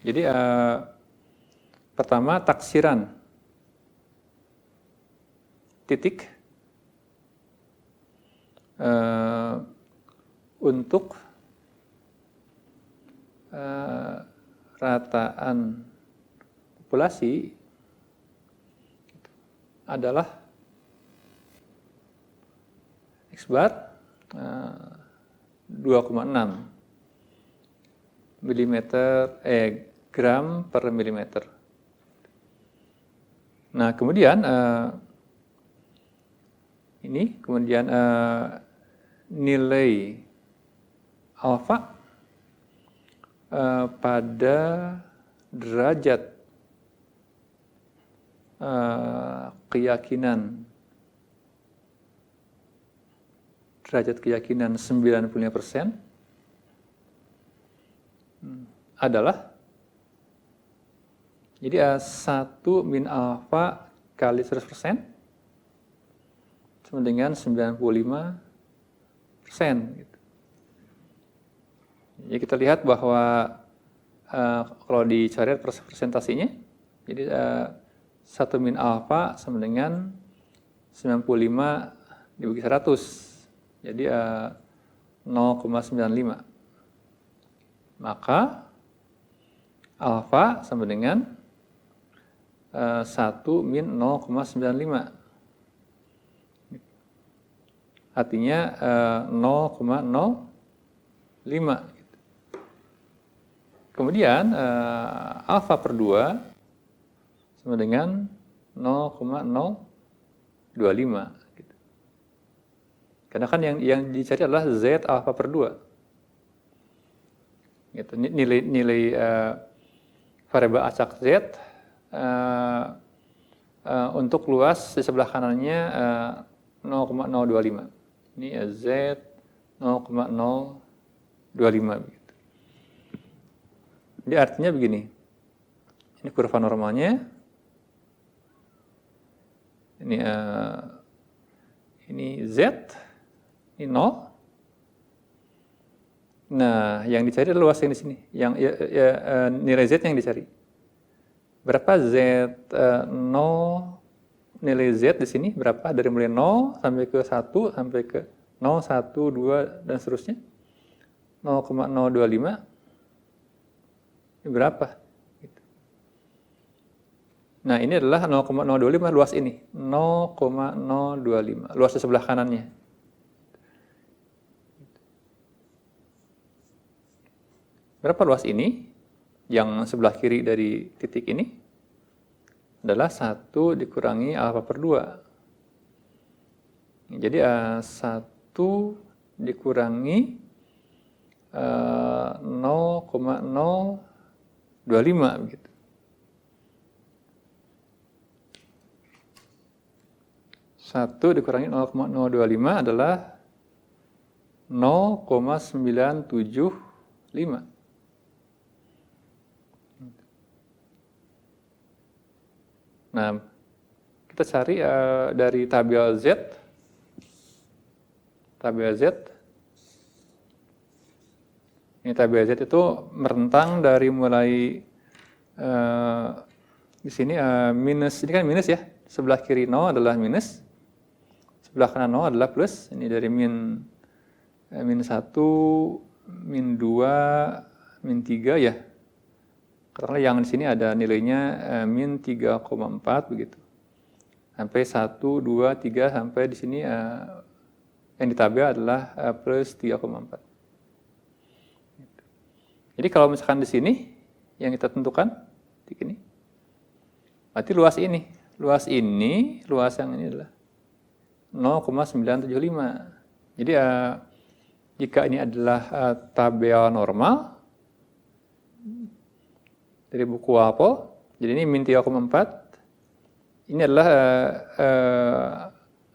Jadi pertama taksiran titik untuk rataan populasi adalah X bar 2,6 gram per milimeter. Nah, kemudian ini kemudian nilai alfa pada derajat keyakinan 95% adalah jadi 1 min alfa kali 100% sama dengan 95%. Gitu. Jadi kita lihat bahwa kalau dicoret presentasinya, jadi 1 min alfa sama dengan 95 dibagi 100, jadi 0,95. Maka alfa sama dengan 1 min 0,95. Artinya 0,05. Kemudian alfa per 2 sama dengan 0,025. Karena kan yang dicari adalah Z alfa per 2. Gitu. Nilai variabel acak Z untuk luas di sebelah kanannya 0,025. Ini Z 0,025. Jadi artinya begini, ini kurva normalnya, ini Z, ini 0. Nah, yang dicari adalah luas yang di sini, yang nilai Z yang dicari. Berapa Z 0, nilai Z di sini berapa? Dari mulai 0 sampai ke 1, sampai ke 0, 1, 2, dan seterusnya. 0,025. Ini berapa? Gitu. Nah, ini adalah 0,025 luas ini. 0,025. Luas di sebelah kanannya. Berapa luas ini? Yang sebelah kiri dari titik ini adalah 1 dikurangi alfa per 2. Jadi 1 dikurangi 0,025 begitu. Satu dikurangi 0,025 adalah 0,975. Nah, kita cari dari tabel Z. Tabel Z. Ini tabel Z itu merentang dari mulai di sini minus, ini kan minus ya. Sebelah kiri 0 adalah minus. Sebelah kanan 0 adalah plus. Ini dari min 1, min 2, min 3 ya. Karena yang di sini ada nilainya min 3,4 begitu. Sampai 1, 2, 3 sampai di sini yang di tabel adalah plus 3,4. Jadi kalau misalkan di sini yang kita tentukan titik ini, berarti luas ini. Luas yang ini adalah 0,975. Jadi jika ini adalah tabel normal dari buku Walpole, jadi ini min 3,4. Ini adalah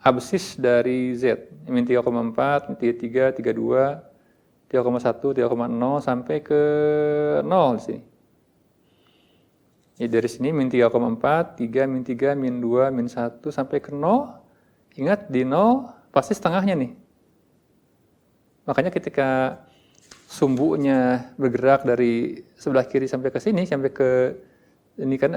absis dari Z. Min 3,4, min 3, 32, 3,1, 3,0 sampai ke 0 di sini. Jadi dari sini min 3,4, 3, min 3, min 2, min 1 sampai ke 0. Ingat di 0 pasti setengahnya nih. Makanya ketika sumbunya bergerak dari sebelah kiri sampai ke sini, sampai ke ini kan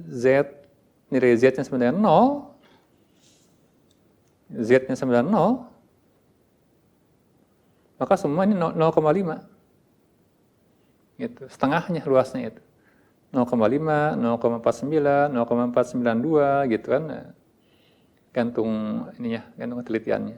Z, nilai Z-nya sama dengan 0, Z-nya sama dengan 0, maka semua ini 0,5. Gitu, setengahnya luasnya itu. 0,5, 0,49, 0,492 gitu kan. Gantung ininya, gantung telitiannya.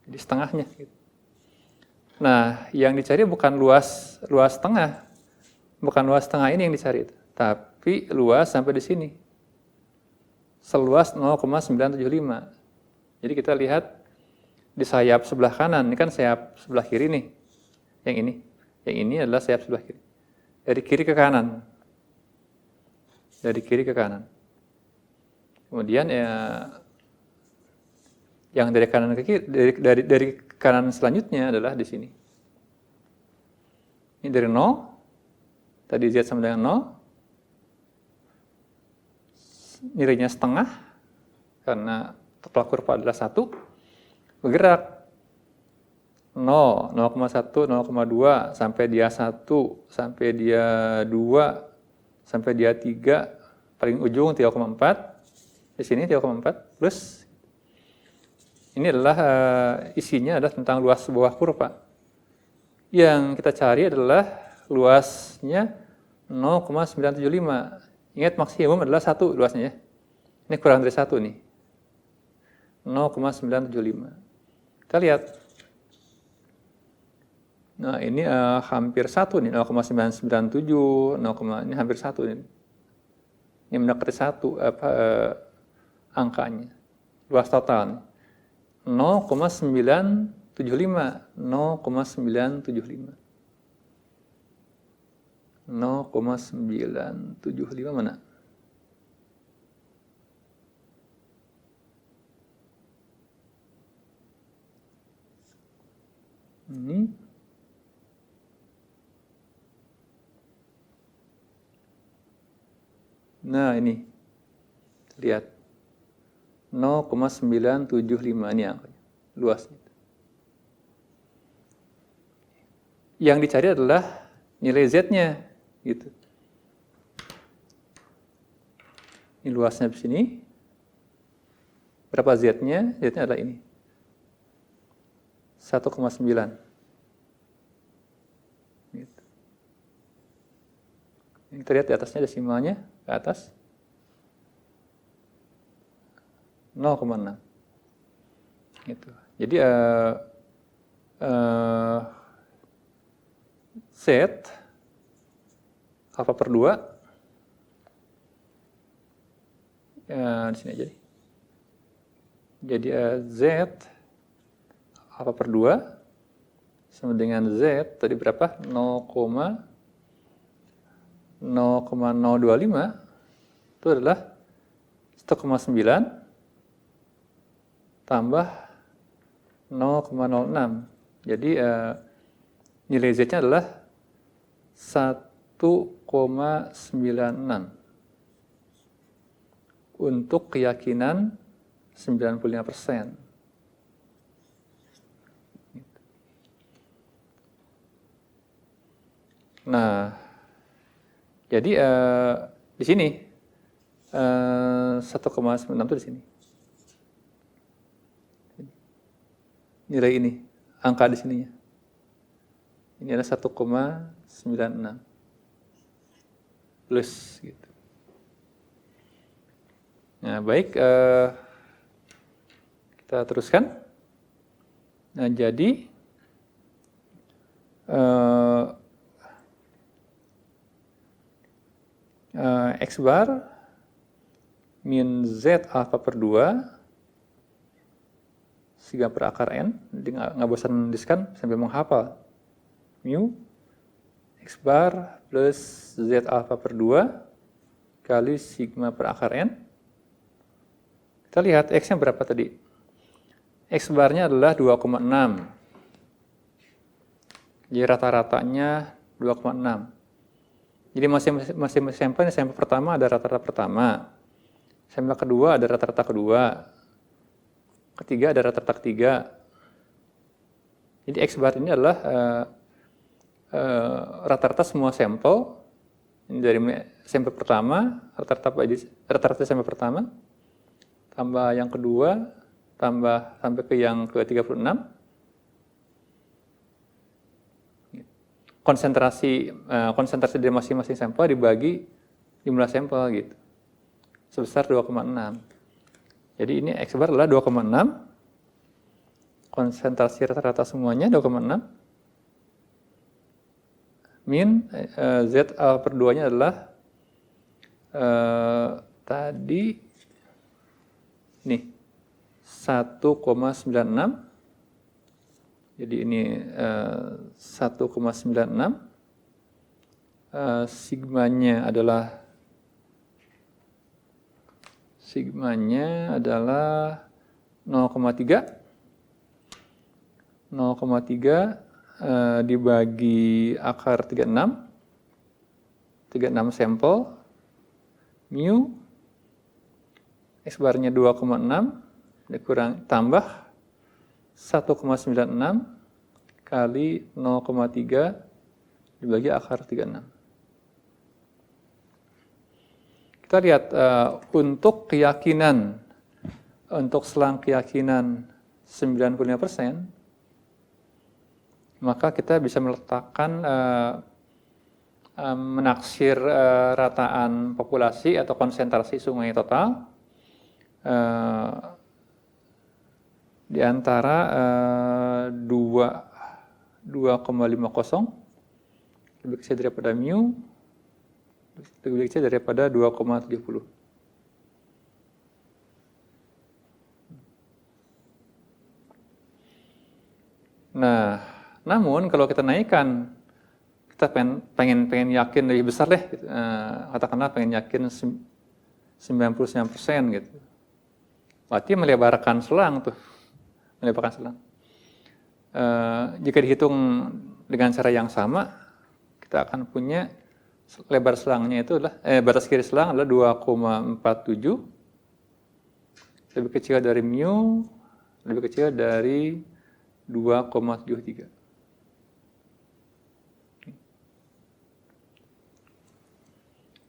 Jadi setengahnya gitu. Nah, yang dicari bukan luas tengah. Bukan luas tengah ini yang dicari itu, tapi luas sampai di sini. Seluas 0,975. Jadi kita lihat di sayap sebelah kanan, ini kan sayap sebelah kiri nih. Yang ini. Yang ini adalah sayap sebelah kiri. Dari kiri ke kanan. Dari kiri ke kanan. Kemudian ya yang dari kanan ke kiri, dari kanan selanjutnya adalah di sini. Ini dari 0, tadi Z sama dengan 0, nilainya setengah, karena tolak kurva adalah 1, bergerak 0, 0,1, 0,2, sampai dia 1, sampai dia 2, sampai dia 3, paling ujung 3,4, di sini 3,4, plus ini adalah isinya adalah tentang luas sebuah kurva. Yang kita cari adalah luasnya 0,975. Ingat maksimum adalah 1 luasnya ya. Ini kurang dari 1 nih. 0,975. Kita lihat. Nah, ini hampir 1 nih, 0,997, ini hampir 1 nih. Ini mendekati 1 angkanya. Luas total nih. 0,975, 0,975. 0,975 mana? Ini. Nah, ini. Lihat. 0,975 ini angkanya, luasnya. Yang dicari adalah nilai Z-nya, gitu. Ini luasnya di sini. Berapa Z-nya? Z-nya adalah ini. 1,9. Gitu. Ini kita lihat di atasnya desimalnya, ke atas. 0,6. Gitu. Jadi Z alfa per 2 di sini aja. Jadi Z alfa per 2 sama dengan Z tadi berapa? 0,025 itu adalah 1,9 tambah 0,06. Jadi nilai Z-nya adalah 1,96 untuk keyakinan 95%. Nah, jadi di sini 1,96 itu di sini. Nilai ini, angka di sininya. Ini adalah 1,96 plus gitu. Nah, baik, kita teruskan. Nah, jadi X bar min Z alfa per 2 sigma per akar N, jadi nggak bosan menuliskan sampai menghafal. Mu X bar plus Z alfa per 2 kali sigma per akar N. Kita lihat X-nya berapa tadi? X barnya adalah 2,6. Jadi rata-ratanya 2,6. Jadi masih sampel pertama ada rata-rata pertama. Sampel kedua ada rata-rata kedua. Ketiga ada rata-rata ketiga. Jadi X bar ini adalah rata-rata semua sampel, ini dari sampel pertama, rata-rata sampel pertama, tambah yang kedua, tambah sampai ke yang ke-36, konsentrasi dari masing-masing sampel dibagi jumlah sampel gitu, sebesar 2,6. Jadi ini X bar adalah 2,6, konsentrasi rata-rata semuanya 2,6, min Z per 2-nya adalah tadi nih 1,96. Jadi ini 1,96. Sigmanya adalah 0,3. 0,3 dibagi akar 36 sampel, mu X barnya 2,6 dikurang tambah 1,96 kali 0,3 dibagi akar 36. Kita lihat untuk keyakinan, untuk selang keyakinan 95%, maka kita bisa meletakkan menaksir rataan populasi atau konsentrasi sungai total di antara 2,50 lebih kecil daripada mu, lebih kecil daripada 2,70. Nah, namun kalau kita naikkan, kita pengen yakin lebih besar deh, gitu. Katakanlah pengen yakin 99% gitu. Berarti melebarkan selang tuh, melebarkan selang. Jika dihitung dengan cara yang sama, kita akan punya lebar selangnya itu adalah batas kiri selang adalah 2,47, lebih kecil dari mu, lebih kecil dari 2,73.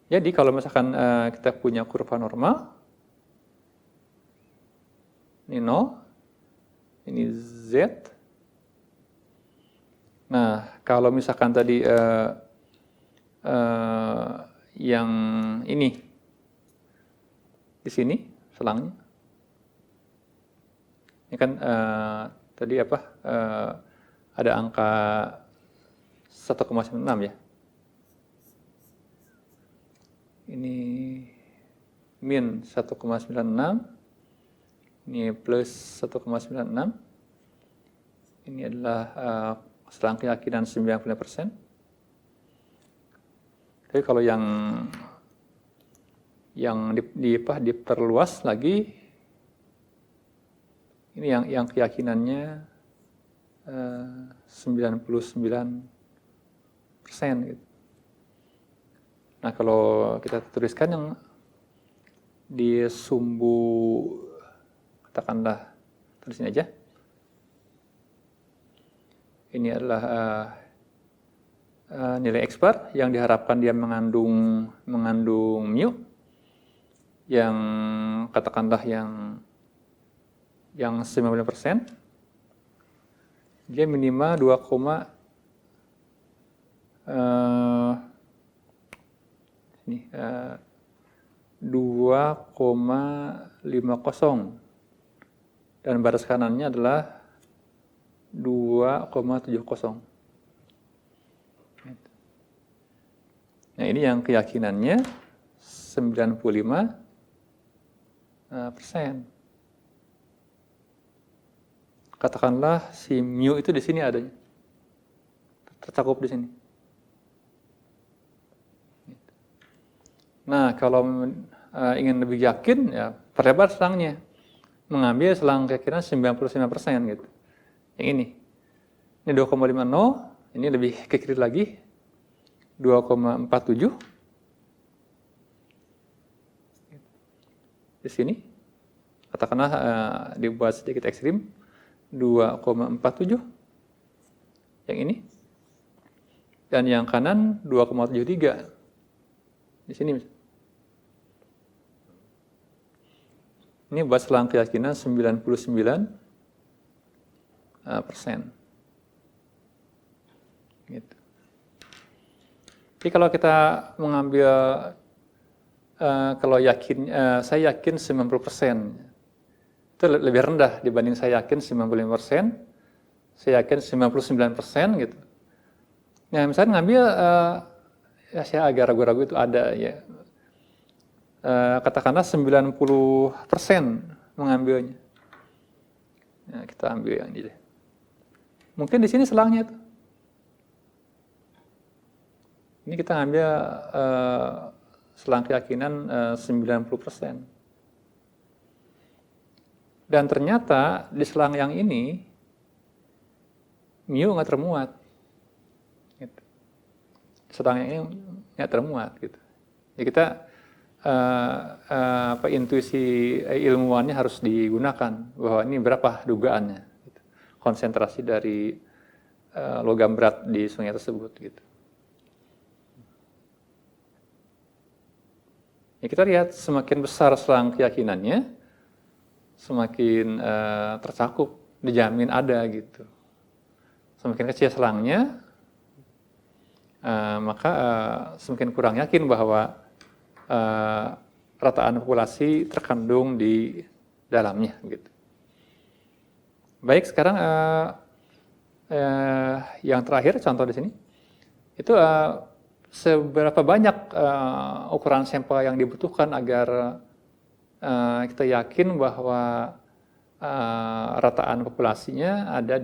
Jadi kalau misalkan kita punya kurva normal, ini 0, ini Z. Nah, kalau misalkan tadi yang ini di sini selangnya, ini kan tadi apa? Ada angka 1,96 ya. Ini min 1,96, ini plus 1,96. Ini adalah selang keyakinan 95%. Tapi kalau yang diperluas lagi, ini yang keyakinannya 99% gitu. Nah, kalau kita tuliskan yang di sumbu, katakanlah tulisin aja. Ini adalah nilai X bar yang diharapkan dia mengandung mu, yang katakanlah yang 90%, dia minimal 2,50 dan batas kanannya adalah 2,70. Nah, ini yang keyakinannya 95%. Katakanlah si mu itu di sini adanya, tercakup di sini. Nah, kalau ingin lebih yakin, ya perlebar selangnya, mengambil selang keyakinan 95% gitu. Yang ini 2,50, ini lebih ke kiri lagi, 2,47. Di sini, katakanlah dibuat sedikit ekstrim, 2,47. Yang ini dan yang kanan 2,73 di sini. Ini buat selang keyakinan 99%. Gitu. Jadi kalau kita mengambil, kalau yakin, saya yakin 90%, itu lebih rendah dibanding saya yakin 95%, saya yakin 99% gitu. Nah, misalnya ngambil, ya saya agak ragu-ragu itu ada ya, katakanlah 90% mengambilnya. Nah, kita ambil yang ini deh. Mungkin di sini selangnya tuh. Ini kita ambil selang keyakinan 90%. Dan ternyata di selang yang ini, mu nggak termuat. Gitu. Selang yang ini nggak termuat. Gitu. Jadi kita, intuisi ilmuwannya harus digunakan, bahwa ini berapa dugaannya. Gitu. Konsentrasi dari logam berat di sungai tersebut. Gitu. Ya, kita lihat semakin besar selang keyakinannya, semakin tercakup, dijamin ada gitu. Semakin kecil selangnya, maka semakin kurang yakin bahwa rataan populasi terkandung di dalamnya gitu. Baik, sekarang yang terakhir contoh di sini itu seberapa banyak ukuran sampel yang dibutuhkan agar kita yakin bahwa rataan populasinya ada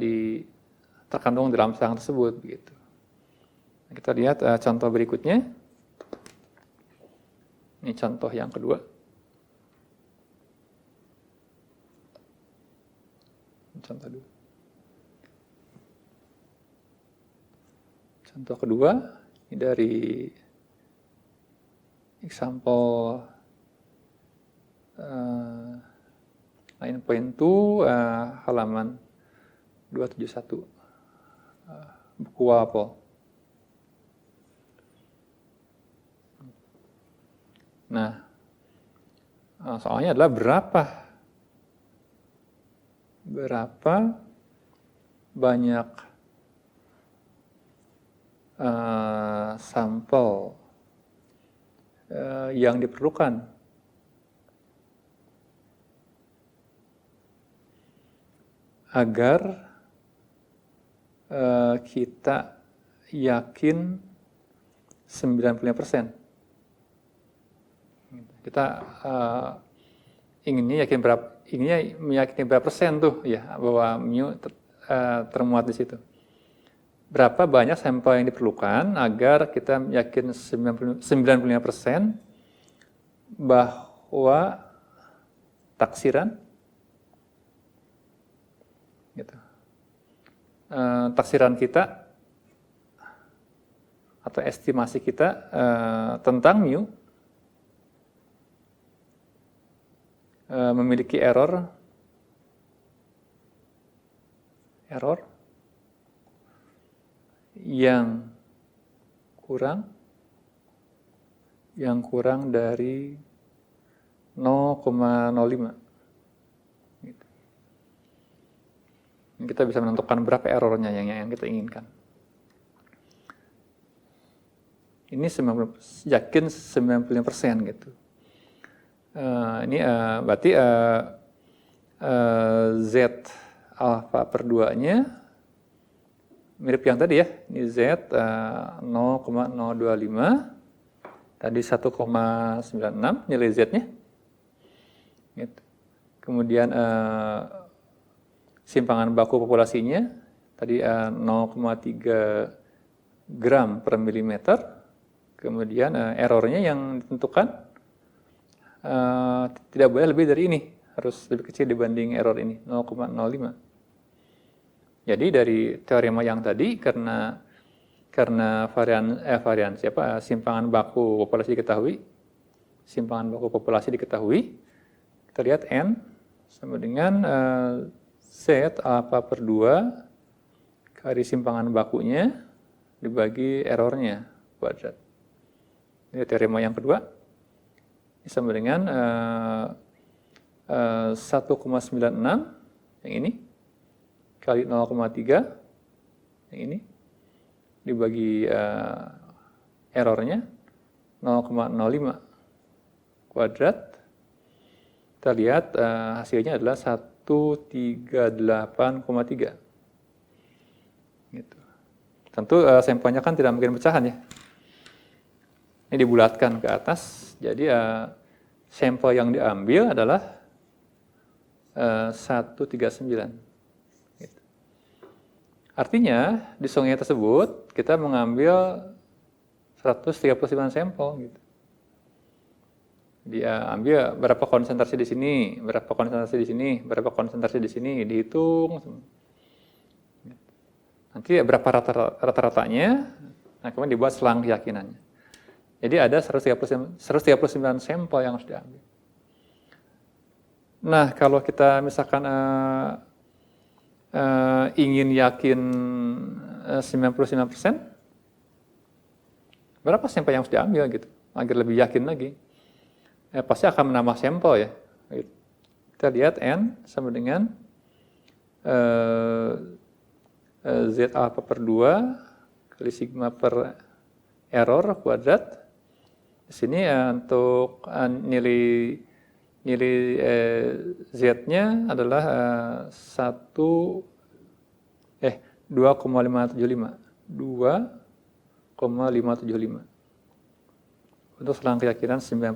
terkandung dalam selang tersebut gitu. Kita lihat contoh berikutnya. Ini contoh yang kedua. Contoh dua. Contoh kedua ini dari example 9.2 halaman 271 buku WAPO. Nah, soalnya adalah berapa banyak sampel yang diperlukan agar kita yakin 95%. Kita inginnya meyakini berapa persen tuh ya bahwa mu termuat di situ. Berapa banyak sampel yang diperlukan agar kita yakin 95% bahwa taksiran gitu. Taksiran kita atau estimasi kita tentang mu memiliki error yang kurang dari 0,05. Gitu. Kita bisa menentukan berapa errornya yang kita inginkan. Ini yakin 95% gitu. Ini berarti Z alfa per 2-nya mirip yang tadi ya. Ini Z 0,025, tadi 1,96 nilai Z-nya. Gitu. Kemudian simpangan baku populasinya tadi 0,3 gram per milimeter. Kemudian errornya yang ditentukan tidak boleh lebih dari ini, harus lebih kecil dibanding error ini, 0,05. Jadi dari teorema yang tadi, karena simpangan baku populasi diketahui, kita lihat N sama dengan Z alfa per 2 kali simpangan bakunya dibagi errornya kuadrat. Ini teorema yang kedua. Ini sama dengan 1,96 yang ini kali 0,3 yang ini dibagi errornya 0,05 kuadrat. Kita lihat hasilnya adalah 138,3. Gitu. Tentu sampelnya kan tidak mungkin pecahan ya. Ini dibulatkan ke atas. Jadi sampel yang diambil adalah 139. Gitu. Artinya di sungai tersebut kita mengambil 139 sampel. Gitu. Dia ambil berapa konsentrasi di sini, berapa konsentrasi di sini, berapa konsentrasi di sini, dihitung. Nanti berapa rata-ratanya, nah kemudian dibuat selang keyakinannya. Jadi ada 139 sampel yang harus diambil. Nah kalau kita misalkan ingin yakin 99%, berapa sampel yang harus diambil gitu, agar lebih yakin lagi. Pasti akan menambah sampel ya. Kita lihat N sama dengan Z alpha per 2 kali sigma per error kuadrat. Di sini untuk nilai Z-nya adalah 2,575. 2,575. Untuk selang keyakinan 99%.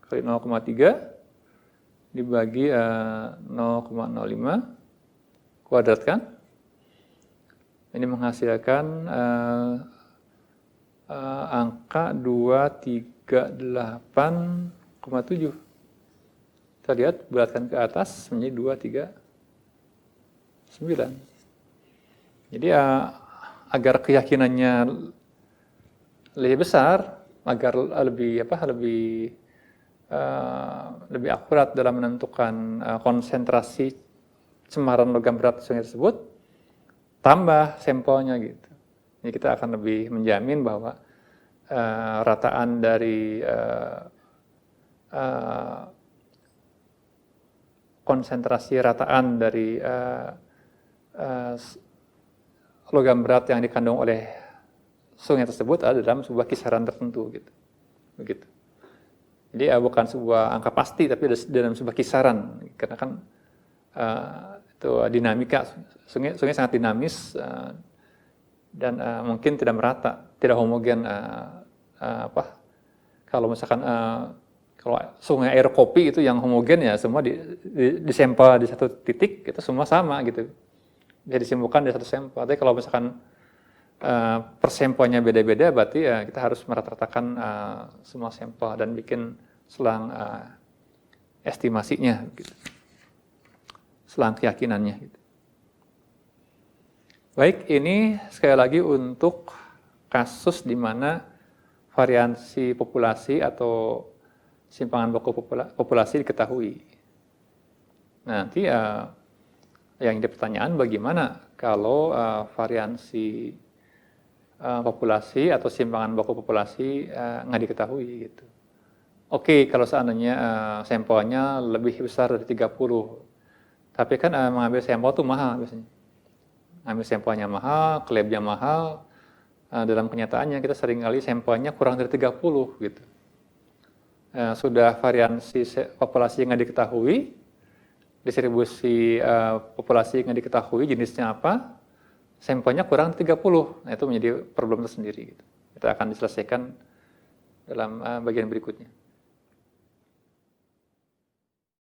Kali 0,3 dibagi 0,05 kuadratkan. Ini menghasilkan angka 238,7. Kita lihat bulatkan ke atas menjadi 239. Jadi agar keyakinannya lebih besar, agar lebih akurat dalam menentukan konsentrasi cemaran logam berat sungai tersebut, tambah sampelnya gitu. Jadi kita akan lebih menjamin bahwa rataan dari konsentrasi rataan dari logam berat yang dikandung oleh sungai tersebut ada dalam sebuah kisaran tertentu gitu. Begitu. Jadi bukan sebuah angka pasti tapi dalam sebuah kisaran karena kan itu dinamika sungai sangat dinamis dan mungkin tidak merata, tidak homogen kalau misalkan kalau sungai air kopi itu yang homogen ya semua disampel di satu titik itu semua sama gitu. Bisa disimpulkan di satu sampel. Tapi kalau misalkan persampelnya beda-beda, berarti kita harus merata-ratakan semua sampel dan bikin selang estimasinya, gitu. Selang keyakinannya. Gitu. Baik, ini sekali lagi untuk kasus di mana variasi populasi atau simpangan baku populasi diketahui. Nanti yang jadi pertanyaan bagaimana kalau variasi populasi atau simpangan baku populasi nggak diketahui gitu. Oke, kalau seandainya sampelnya lebih besar dari 30, tapi kan mengambil sampel itu mahal biasanya. Ambil sampelnya mahal, labnya mahal, dalam kenyataannya kita seringkali sampelnya kurang dari 30 gitu. Sudah variasi populasi yang nggak diketahui, distribusi populasi yang nggak diketahui jenisnya apa, sampelnya kurang 30, nah itu menjadi problem tersendiri. Gitu. Kita akan diselesaikan dalam bagian berikutnya.